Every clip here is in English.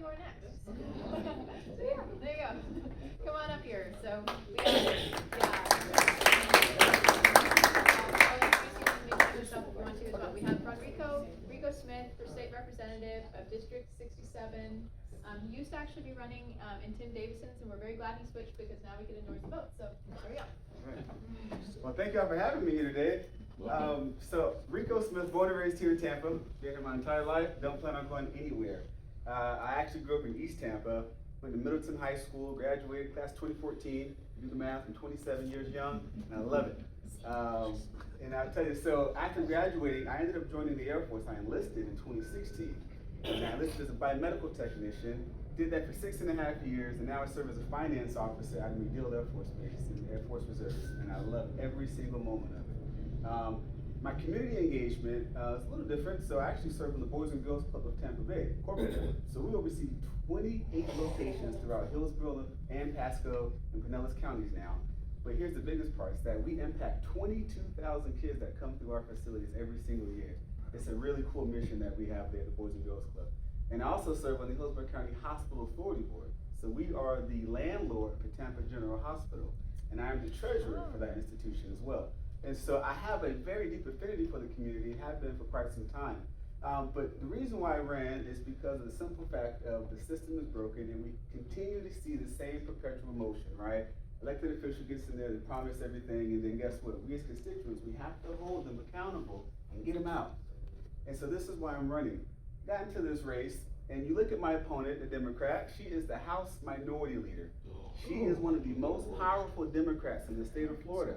are next. So yeah, there you go. Come on up here. So we have, I'll introduce you and introduce yourself if you want to as well. We have Rico Smith for State Representative of District 67. He used to actually be running in Tim Davison's, and we're very glad he switched because now we can endorse the vote. So there we go. Right. Well, thank y'all for having me here today. So Rico Smith, born and raised here in Tampa. Been here my entire life. Don't plan on going anywhere. I actually grew up in East Tampa. Went to Middleton High School. Graduated class 2014. Do the math. I'm 27 years young, and I love it. And I'll tell you. So after graduating, I ended up joining the Air Force. I enlisted in 2016. And I enlisted as a biomedical technician. Did that for 6.5 years, and now I serve as a finance officer at MacDill Air Force Base in the Air Force Reserves, and I love every single moment of it. My community engagement is a little different, so I actually serve in the Boys and Girls Club of Tampa Bay, corporate. So we oversee 28 locations throughout Hillsborough and Pasco and Pinellas counties now. But here's the biggest part, is that we impact 22,000 kids that come through our facilities every single year. It's a really cool mission that we have there at the Boys and Girls Club. And I also serve on the Hillsborough County Hospital Authority Board. So we are the landlord for Tampa General Hospital, and I am the treasurer for that institution as well. And so I have a very deep affinity for the community and have been for quite some time. But the reason why I ran is because of the simple fact of the system is broken and we continue to see the same perpetual motion, right? Elected official gets in there, they promise everything, and then guess what? We as constituents, we have to hold them accountable and get them out. And so this is why I'm running. Got into this race, and you look at my opponent, the Democrat, she is the House Minority Leader. She is one of the most powerful Democrats in the state of Florida.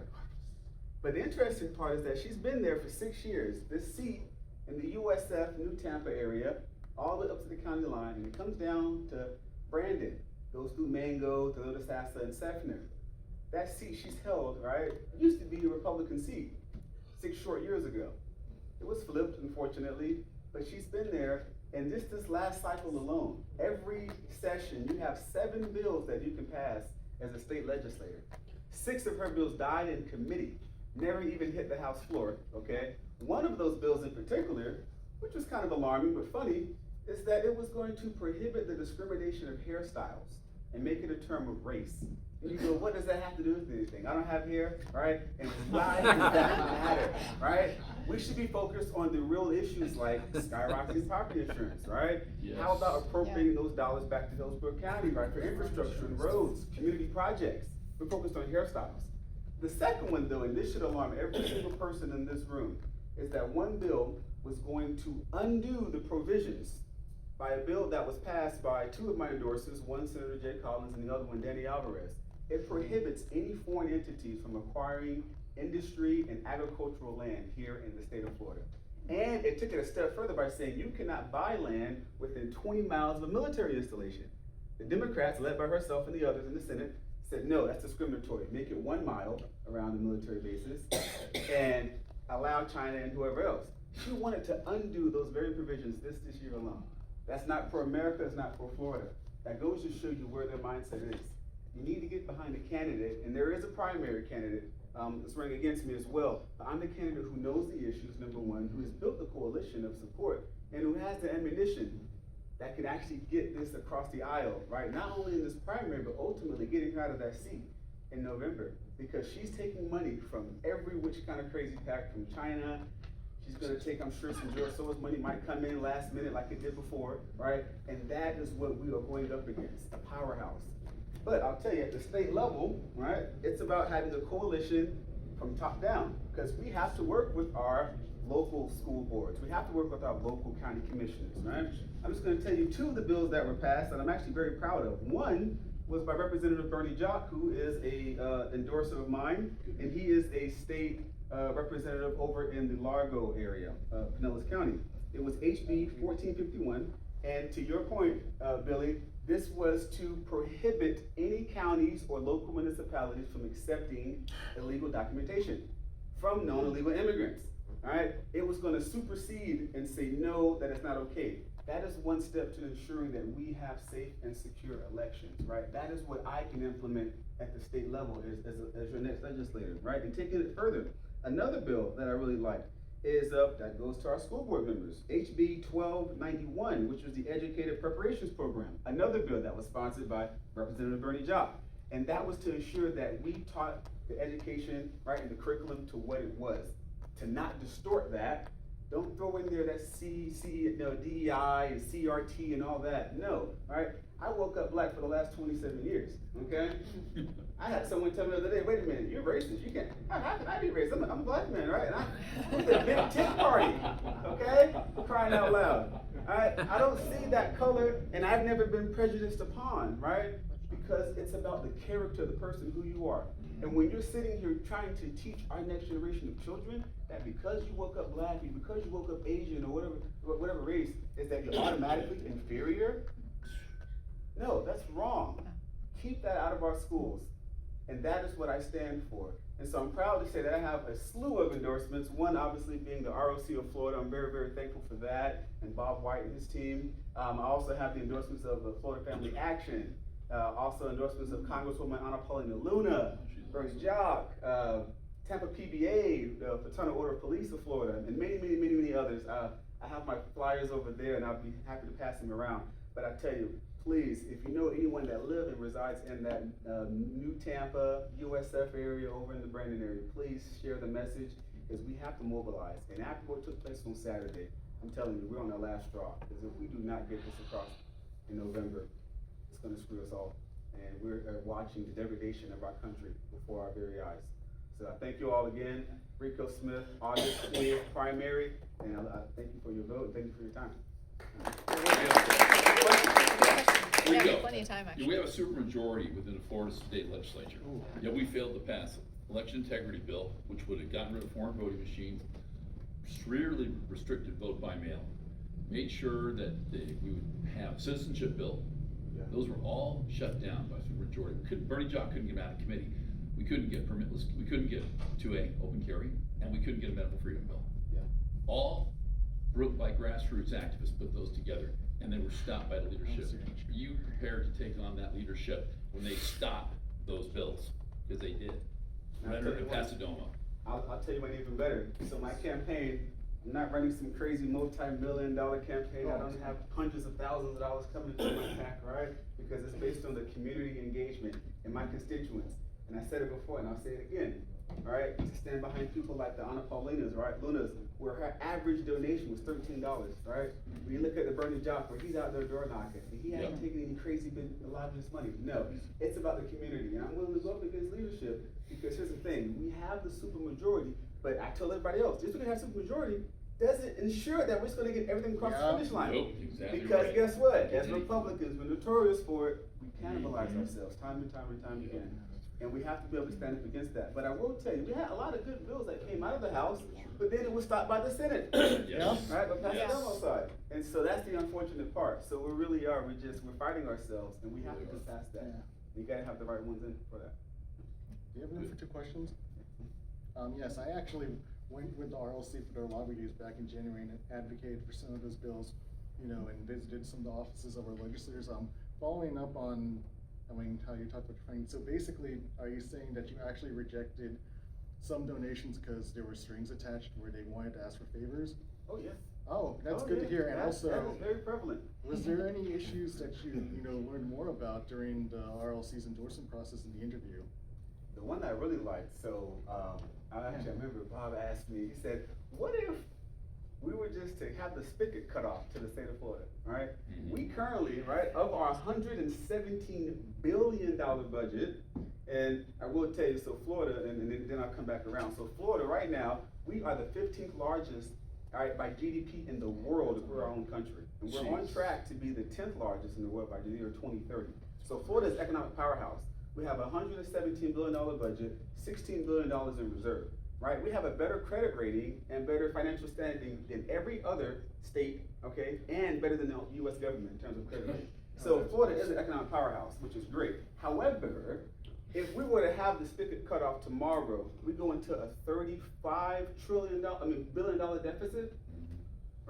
But the interesting part is that she's been there for 6 years. This seat in the USF New Tampa area, all the way up to the county line, and it comes down to Brandon, goes through Mango, to Little Sassa, and Seffner. That seat she's held, right, used to be a Republican seat 6 short years ago. It was flipped, unfortunately, but she's been there, and this last cycle alone, every session, you have 7 bills that you can pass as a state legislator. 6 of her bills died in committee, never even hit the House floor, okay? One of those bills in particular, which was kind of alarming but funny, is that it was going to prohibit the discrimination of hairstyles and make it a term of race. And you go, what does that have to do with anything? I don't have hair, right? And why does that matter, right? We should be focused on the real issues like skyrocketing property insurance, right? Yes. How about appropriating those dollars back to Hillsborough County, right? For infrastructure and roads, community projects. We're focused on hairstyles. The second one though, and this should alarm every single person in this room, is that one bill was going to undo the provisions by a bill that was passed by 2 of my endorsers, one Senator Jay Collins and the other one Danny Alvarez. It prohibits any foreign entities from acquiring industry and agricultural land here in the state of Florida. And it took it a step further by saying you cannot buy land within 20 miles of a military installation. The Democrats, led by herself and the others in the Senate, said no, that's discriminatory. Make it 1 mile around the military bases and allow China and whoever else. She wanted to undo those very provisions this year alone. That's not for America, it's not for Florida. That goes to show you where their mindset is. You need to get behind a candidate, and there is a primary candidate that's running against me as well. But I'm the candidate who knows the issues, number one, who has built a coalition of support, and who has the ammunition that can actually get this across the aisle, right? Not only in this primary, but ultimately getting her out of that seat in November, because she's taking money from every which kind of crazy pack from China. She's gonna take, I'm sure, some George Soros money might come in last minute like it did before, right? And that is what we are going up against, a powerhouse. But I'll tell you, at the state level, right, it's about having a coalition from top down, because we have to work with our local school boards. We have to work with our local county commissioners, right? I'm just gonna tell you 2 of the bills that were passed that I'm actually very proud of. One was by Representative Bernie Jock, who is a endorser of mine, and he is a state representative over in the Largo area, Pinellas County. It was HB 1451, and to your point, Billy, this was to prohibit any counties or local municipalities from accepting illegal documentation from known illegal immigrants, all right? It was gonna supersede and say, no, that it's not okay. That is one step to ensuring that we have safe and secure elections, right? That is what I can implement at the state level as your next legislator, right? And taking it further, another bill that I really like is that goes to our school board members. HB 1291, which was the Educator Preparations Program, another bill that was sponsored by Representative Bernie Jock. And that was to ensure that we taught the education, right, and the curriculum to what it was. To not distort that. Don't throw in there that DEI and CRT and all that. No, all right? I woke up black for the last 27 years, okay? I had someone tell me the other day, wait a minute, you're racist. You can't, how can I be racist? I'm a black man, right? And I'm at the Big Tent Party, okay? Crying out loud, all right? I don't see that color, and I've never been prejudiced upon, right? Because it's about the character of the person, who you are. And when you're sitting here trying to teach our next generation of children that because you woke up black, because you woke up Asian or whatever race, is that you're automatically inferior? No, that's wrong. Keep that out of our schools. And that is what I stand for. And so I'm proud to say that I have a slew of endorsements, one obviously being the ROC of Florida. I'm very, very thankful for that, and Bob White and his team. I also have the endorsements of the Florida Family Action, also endorsements of Congresswoman Anna Paulina Luna, Bernie Jock, Tampa PBA, the Fraternal Order of Police of Florida, and many others. I have my flyers over there, and I'll be happy to pass them around. But I tell you, please, if you know anyone that lives and resides in that New Tampa, USF area over in the Brandon area, please share the message, because we have to mobilize. And after what took place on Saturday, I'm telling you, we're on the last straw. Because if we do not get this across in November, it's going to screw us all. And we're watching the degradation of our country before our very eyes. So I thank you all again. Rico Smith, August 20th primary, and I thank you for your vote, and thank you for your time. We have plenty of time, actually. We have a supermajority within the Florida State Legislature. Yet we failed to pass election integrity bill, which would have gotten rid of foreign voting machines, severely restricted vote by mail, made sure that we would have citizenship bill. Yeah. Those were all shut down by supermajority. Bernie Jock couldn't get them out of committee. We couldn't get permitless. We couldn't get 2A open carry, and we couldn't get a medical freedom bill. Yeah. All brought by grassroots activists put those together, and they were stopped by the leadership. Are you prepared to take on that leadership when they stop those bills? Because they did. Rhetoric in Pasadena. I'll tell you one even better. So my campaign, I'm not running some crazy multi-million-dollar campaign. I don't have hundreds of thousands of dollars coming into my PAC, right? Because it's based on the community engagement and my constituents. And I said it before, and I'll say it again. All right, to stand behind people like the Anna Paulinas, right, Lunas, where her average donation was $13, right? When you look at the Bernie Jock, where he's out there door knocking, and he hasn't taken any crazy bit a lot of his money. No, it's about the community, and I'm willing to go up against leadership, because here's the thing, we have the supermajority, but I tell everybody else, just because we have supermajority doesn't ensure that we're just gonna get everything across the finish line. Nope, exactly because right. guess what, as Republicans, we're notorious for it, we cannibalize ourselves time and time again. And we have to be able to stand up against that. But I will tell you, we had a lot of good bills that came out of the House, but then it was stopped by the Senate. Yes. Right, but passed Yes. the demo side. And so that's the unfortunate part. So we really are, we're fighting ourselves, and we have to get past that. You gotta have the right ones in for that. Do you have room for 2 questions? Yes, I actually went with the RLC for their lobby days back in January and advocated for some of those bills, you know, and visited some of the offices of our legislators. Following up on, how you talked about funding. So basically, are you saying that you actually rejected some donations because there were strings attached where they wanted to ask for favors? Oh, yeah. Oh, that's good to hear. And that also, is very prevalent. was there any issues that you learned more about during the RLC's endorsement process in the interview? The one that I really liked, so I remember Bob asked me, he said, what if we were just to have the spigot cut off to the state of Florida, right? Mm-hmm. We currently, right, of our $117 billion budget, and I will tell you, so Florida, and then I'll come back around. So Florida right now, we are the 15th largest, all right, by GDP in the world if we're our own country. And we're on track to be the 10th largest in the world by the year 2030. So Florida is economic powerhouse. We have a $117 billion budget, $16 billion in reserve. Right, we have a better credit rating and better financial standing than every other state, okay, and better than the U.S. government in terms of credit rating. So Florida is an economic powerhouse, which is great. However, if we were to have the spigot cut off tomorrow, we go into a $35 billion deficit,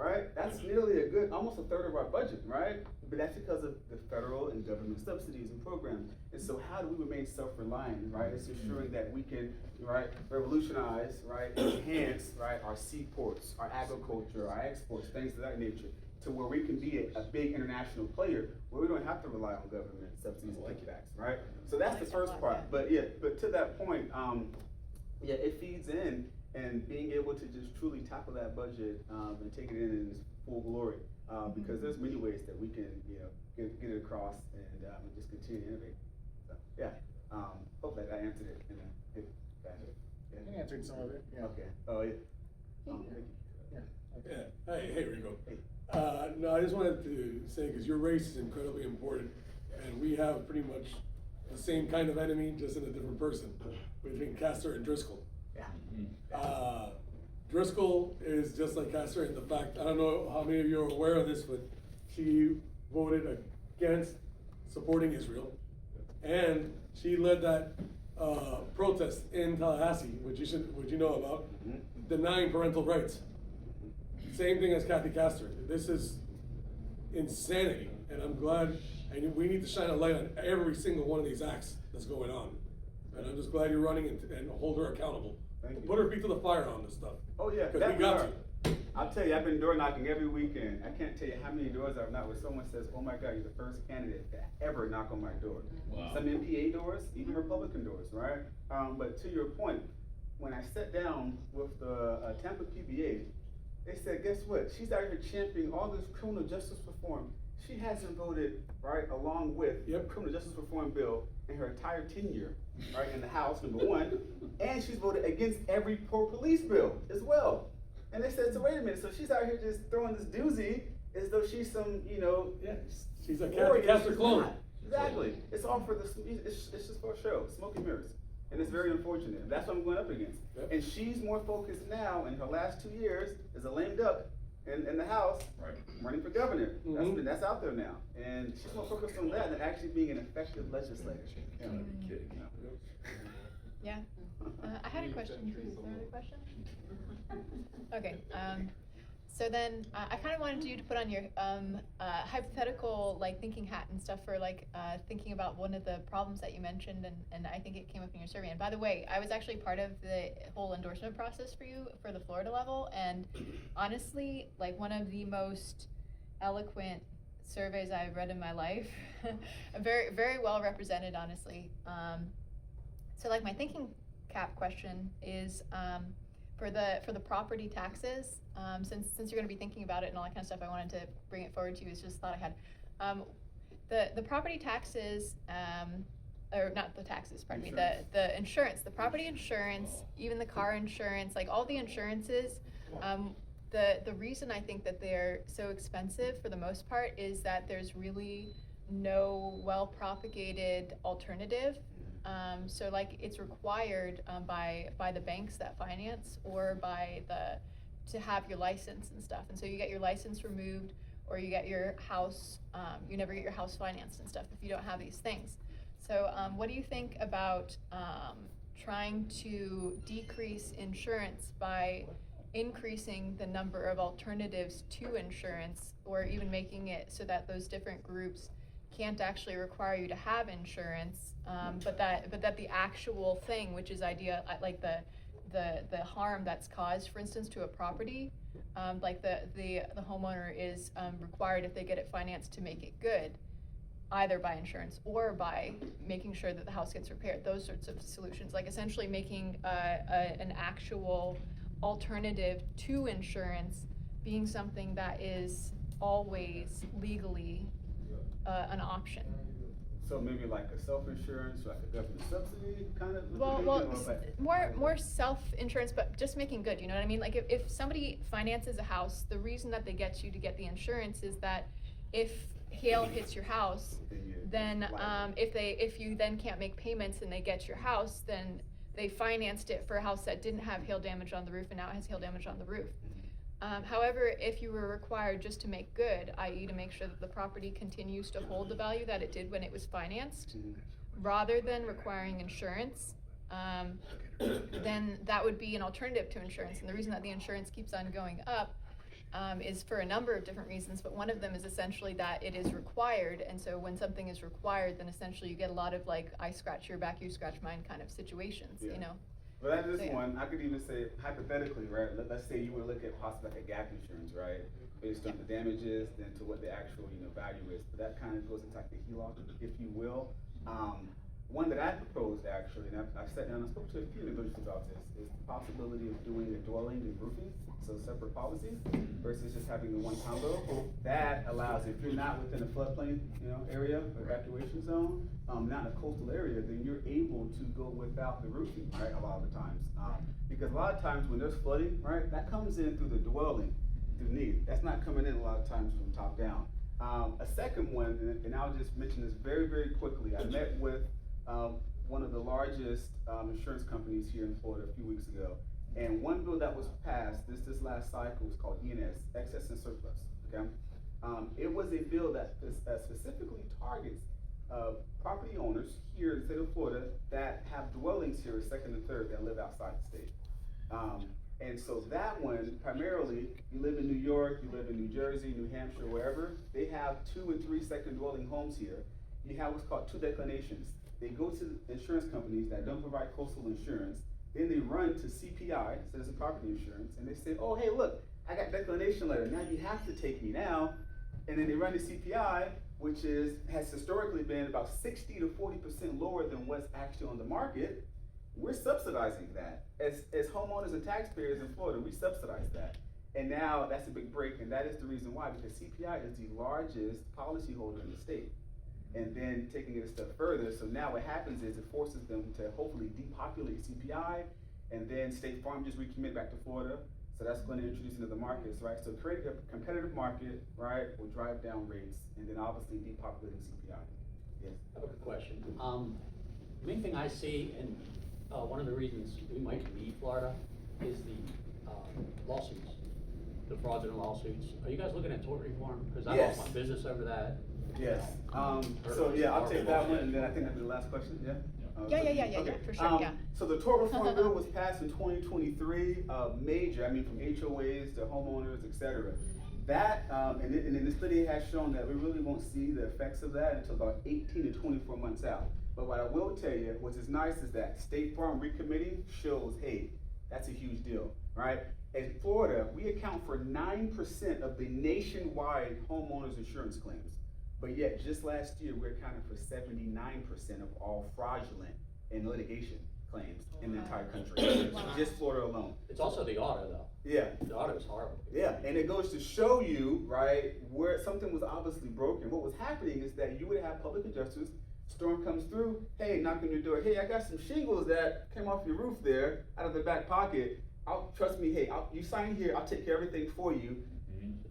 right? That's nearly almost a third of our budget, right? But that's because of the federal and government subsidies and programs. And so how do we remain self-reliant, right? It's ensuring that we can, right, revolutionize, right, enhance, right, our seaports, our agriculture, our exports, things of that nature, to where we can be a big international player where we don't have to rely on government subsidies and kickbacks, right? So that's the first part. But to that point, it feeds in, and being able to just truly tackle that budget and take it in its full glory, because there's many ways that we can, get it across and just continue to innovate. So hopefully that answered it in a good fashion. You answered some of it, yeah. Okay. Oh yeah. Thank you. Yeah. Yeah, hey Rico. Hey. No, I just wanted to say, because your race is incredibly important, and we have pretty much the same kind of enemy, just in a different person, between Castor and Driscoll. Yeah. Driscoll is just like Castor in the fact, I don't know how many of you are aware of this, but she voted against supporting Israel, and she led that protest in Tallahassee, which you know about, denying parental rights. Same thing as Kathy Castor. This is insanity, and I'm glad, and we need to shine a light on every single one of these acts that's going on. And I'm just glad you're running and hold her accountable. Thank you. Put her feet to the fire on this stuff. Oh yeah, Because we got you. I'll tell you, I've been door knocking every weekend. I can't tell you how many doors I've knocked where someone says, "Oh my God, you're the first candidate to ever knock on my door." Wow. Some MPA doors, even Republican doors, right? But to your point, when I sat down with the Tampa PBA, they said, "Guess what? She's out here championing all this criminal justice reform. She hasn't voted right along with the criminal justice reform bill in her entire tenure, right, in the House, number one, and she's voted against every police bill as well." And they said, "So wait a minute, so she's out here just throwing this doozy as though she's some, Yeah, she's a warrior." Castor She's clone. not. Exactly. It's all for it's just for a show, smoke and mirrors. And it's very unfortunate. That's what I'm going up against. Yep. And she's more focused now in her last 2 years as a lame duck in the House, Right. running for governor. Mhm. That's out there now. And she's more focused on that than actually being an effective legislator. Yeah. Gotta be kidding me. Yeah. I had a question too. Is there another question? Okay. So then I kind of wanted you to put on your hypothetical thinking hat and stuff for thinking about one of the problems that you mentioned, and I think it came up in your survey. And by the way, I was actually part of the whole endorsement process for you for the Florida level, and honestly, one of the most eloquent surveys I've read in my life. Very, very well represented, honestly. So my thinking cap question is for the property taxes, since you're going to be thinking about it and all that kind of stuff, I wanted to bring it forward to you. It's just a thought I had. The property taxes, or not the taxes, pardon me, the insurance, the property insurance, even the car insurance, all the insurances. The reason I think that they're so expensive for the most part is that there's really no well-propagated alternative. So it's required by the banks that finance, or to have your license and stuff. And so you get your license removed, or you get your house, you never get your house financed and stuff if you don't have these things. So what do you think about trying to decrease insurance by increasing the number of alternatives to insurance, or even making it so that those different groups can't actually require you to have insurance, but that the actual thing, which is the harm that's caused, for instance, to a property, the homeowner is required, if they get it financed, to make it good, either by insurance or by making sure that the house gets repaired. Those sorts of solutions, essentially making an actual alternative to insurance being something that is always legally an option. So maybe a self-insurance, a government subsidy kind of? More self-insurance, but just making good, you know what I mean? If somebody finances a house, the reason that they get you to get the insurance is that if hail hits your house, then if you then can't make payments and they get your house, then they financed it for a house that didn't have hail damage on the roof, and now it has hail damage on the roof. However, if you were required just to make good, i.e. to make sure that the property continues to hold the value that it did when it was financed, rather than requiring insurance, then that would be an alternative to insurance. And the reason that the insurance keeps on going up is for a number of different reasons, but one of them is essentially that it is required, and so when something is required, then essentially you get a lot of like, I scratch your back, you scratch mine kind of situations, Yeah. you know? Well, that is So, yeah. one. I could even say hypothetically, right? Let's say you were looking at possibly like a gap insurance, right? Based on the damages, then to what the actual value is. But that kind of goes into like the HELOC, if you will. One that I proposed actually, and I've sat down and spoke to a few individuals about this, is the possibility of doing a dwelling and roofing, so separate policies, versus just having the one combo. That allows, if you're not within a floodplain, area, evacuation zone, not in a coastal area, then you're able to go without the roofing, right, a lot of the times. Because a lot of times when there's flooding, right, that comes in through the dwelling, through need. That's not coming in a lot of times from top down. A second one, and I'll just mention this very, very quickly. I met with one of the largest insurance companies here in Florida a few weeks ago, and one bill that was passed this last cycle was called ENS, Excess and Surplus. Okay, it was a bill that specifically targets property owners here in the state of Florida that have dwellings here, second and third, that live outside the state. And so that one, primarily, you live in New York, you live in New Jersey, New Hampshire, wherever, they have 2 and 3 second dwelling homes here. You have what's called 2 declinations. They go to the insurance companies that don't provide coastal insurance, then they run to CPI, Citizen Property Insurance, and they say, oh, hey, look, I got declination letter, now you have to take me now. And then they run to CPI, which has historically been about 60 to 40% lower than what's actually on the market. We're subsidizing that. As homeowners and taxpayers in Florida, we subsidize that. And now that's a big break, and that is the reason why, because CPI is the largest policyholder in the state. And then taking it a step further, so now what happens is it forces them to hopefully depopulate CPI, and then State Farm just recommit back to Florida. So that's going to introduce into the markets, right? So creating a competitive market, right, will drive down rates, and then obviously depopulating CPI. Yes. I have a quick question. The main thing I see, and one of the reasons we might leave Florida, is the lawsuits, the fraudulent lawsuits. Are you guys looking at tort reform? Because I Yes. lost my business over that. Yes. So yeah, I'll take that one, and then I think that'll be the last question. Yeah. Yeah, for sure, yeah. So the tort reform bill was passed in 2023, major, I mean, from HOAs to homeowners, et cetera. That, and then the study has shown that we really won't see the effects of that until about 18 to 24 months out. But what I will tell you, what is nice is that State Farm recommitting shows, hey, that's a huge deal, right? In Florida, we account for 9% of the nationwide homeowners insurance claims. But yet, just last year, we accounted for 79% of all fraudulent and litigation claims in the entire country. Wow. Just Florida alone. It's also the auto, though. Yeah. The auto is horrible. Yeah, and it goes to show you, right, where something was obviously broken. What was happening is that you would have public adjusters, storm comes through, hey, knock on your door, hey, I got some shingles that came off your roof there, out of the back pocket. Trust me, hey, you sign here, I'll take care of everything for you.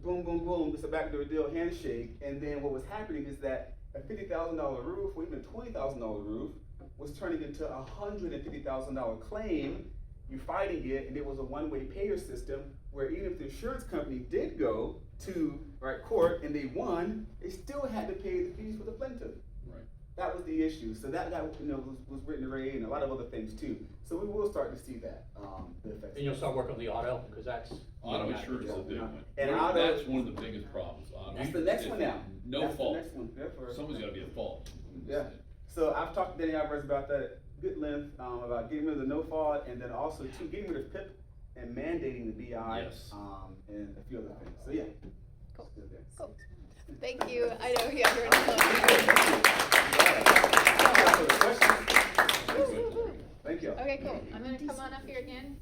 Boom, boom, boom, it's a backdoor deal handshake. And then what was happening is that a $50,000 roof, or even a $20,000 roof, was turning into a $150,000 claim. You're fighting it, and it was a one-way payer system where even if the insurance company did go to court and they won, they still had to pay the fees for the plaintiff. Right. That was the issue. So that was written array and a lot of other things too. So we will start to see that the effects. And you'll start working on the auto, because that's. Auto insurance is a big one. And That's one of the biggest problems. That's the next one now. No That's fault. The next one. Therefore, Someone's gotta be at fault. Yeah. So I've talked to Danny Alvarez about that at good length, about getting rid of the no fault, and then also too getting rid of PIP and mandating the BI, Yes. and a few other things. So yeah. Cool. Still there. Cool. Thank you. I know, yeah, you're Thank you. Okay, cool. I'm gonna come on up here again.